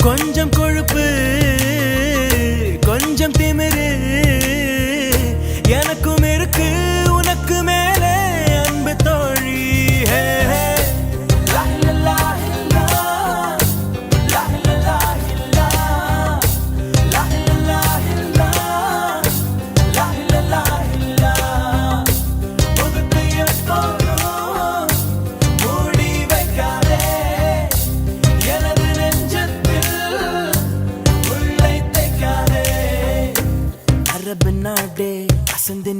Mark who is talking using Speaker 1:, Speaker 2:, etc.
Speaker 1: கொஞ்சம் கொழுப்பு கொஞ்சம் திமிரு எனக்கும் இருக்கு உனக்கு மேலே அன்பு தோழி. அரபு நாடே அசந்து